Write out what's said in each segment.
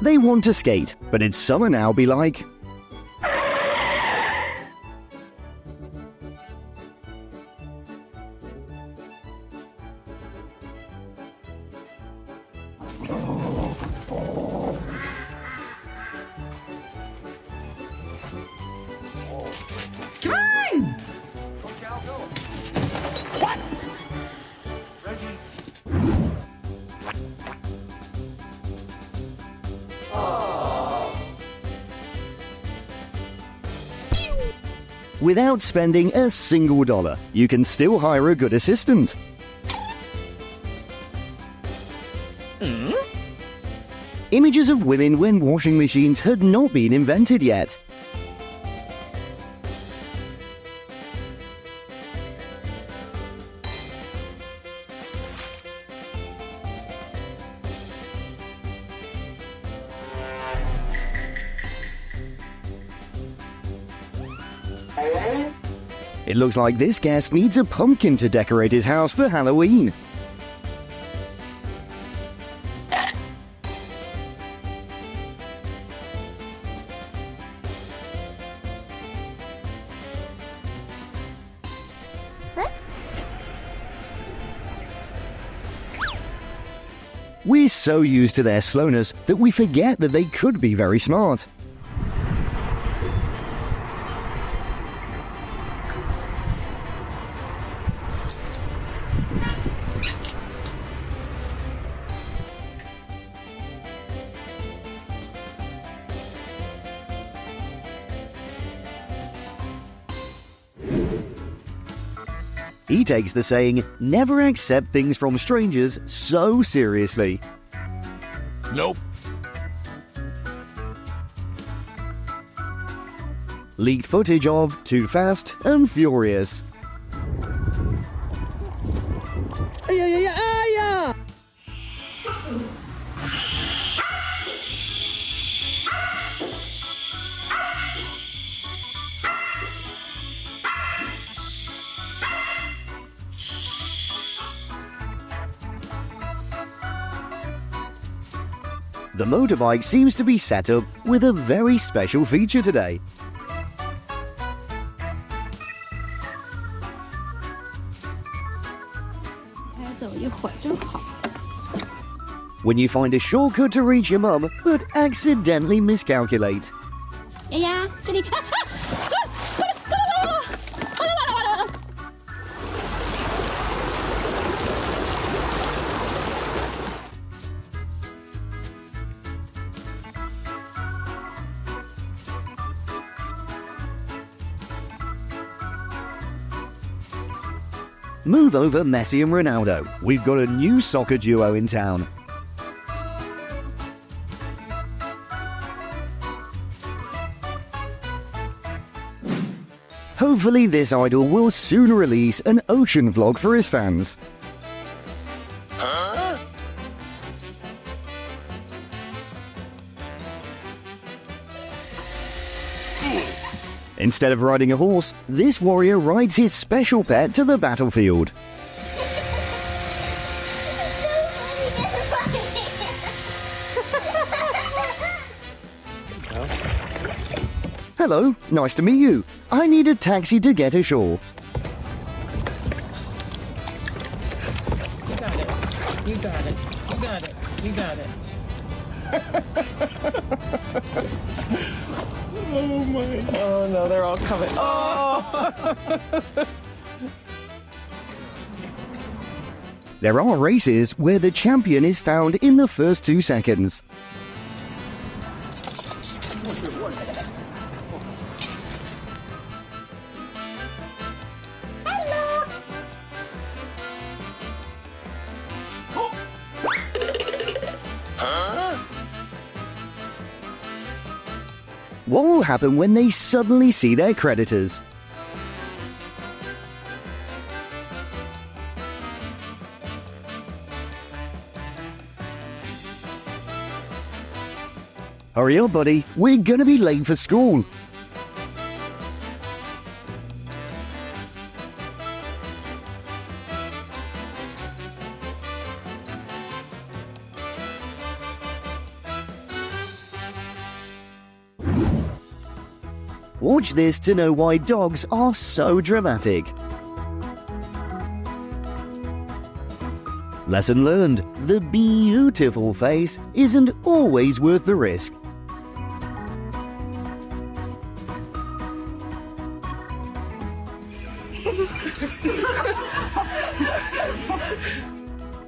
They want to skate, but it's summer now, be like. Come on! What? Without spending a single dollar, you can still hire a good assistant. Images of women when washing machines had not been invented yet. It looks like this guest needs a pumpkin to decorate his house for Halloween. We're so used to their slowness that we forget that they could be very smart. He takes the saying, "Never accept things from strangers," so seriously. Nope. Leaked footage of Too Fast and Furious. The motorbike seems to be set up with a very special feature today. When you find a shortcut to reach your mum, but accidentally miscalculate. Move over Messi and Ronaldo. We've got a new soccer duo in town. Hopefully this idol will soon release an ocean vlog for his fans. Instead of riding a horse, this warrior rides his special pet to the battlefield. Hello, nice to meet you. I need a taxi to get ashore. You got it. You got it. You got it. You got it. Oh my. Oh no, they're all coming. Oh! There are races where the champion is found in the first 2 seconds. What will happen when they suddenly see their creditors? Hurry up, buddy. We're gonna be late for school. Watch this to know why dogs are so dramatic. Lesson learned: the beautiful face isn't always worth the risk.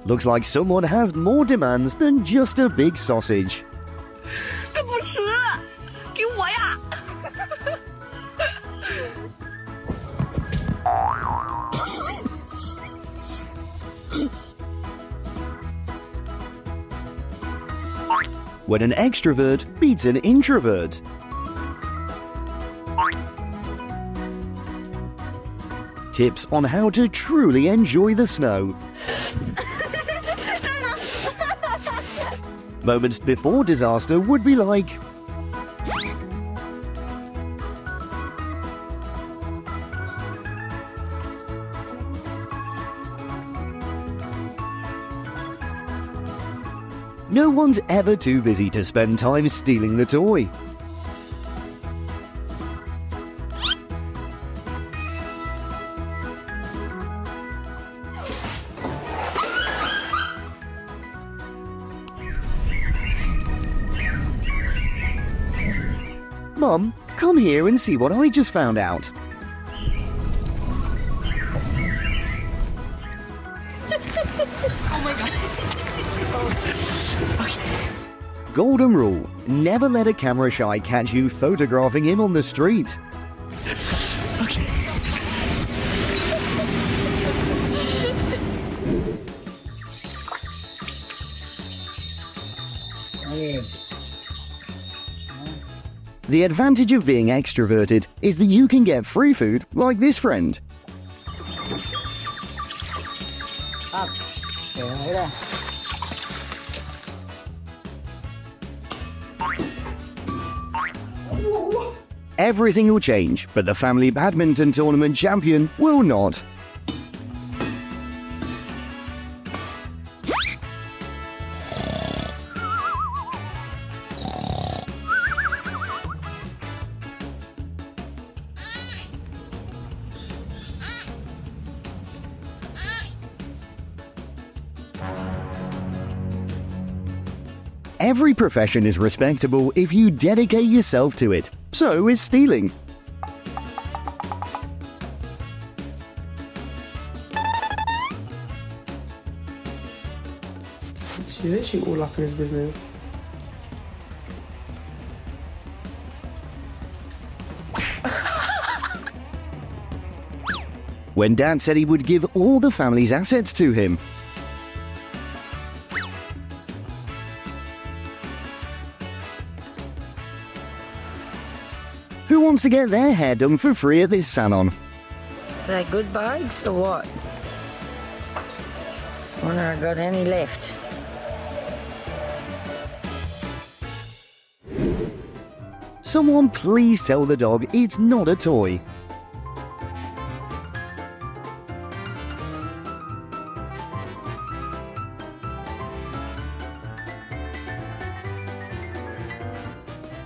Looks like someone has more demands than just a big sausage. 他不吃，给我呀！ When an extrovert beats an introvert. Tips on how to truly enjoy the snow. Moments before disaster would be like... No one's ever too busy to spend time stealing the toy. Mum, come here and see what I just found out. Oh my god. Golden rule: never let a camera shy catch you photographing him on the street. The advantage of being extroverted is that you can get free food like this friend. Everything will change, but the family badminton tournament champion will not. Every profession is respectable if you dedicate yourself to it. So is stealing. She's literally all up in his business. When Dad said he would give all the family's assets to him. Who wants to get their hair done for free at this salon? Is that good bags or what? Just wonder I got any left. Someone please tell the dog it's not a toy.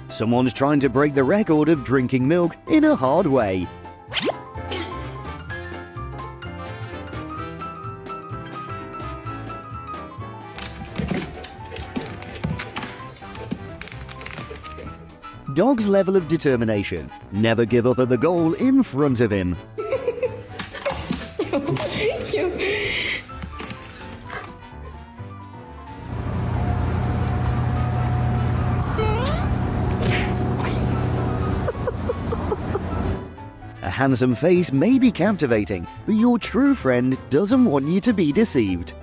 Someone's trying to break the record of drinking milk in a hard way. Dog's level of determination: never give up at the goal in front of him. A handsome face may be captivating, but your true friend doesn't want you to be deceived.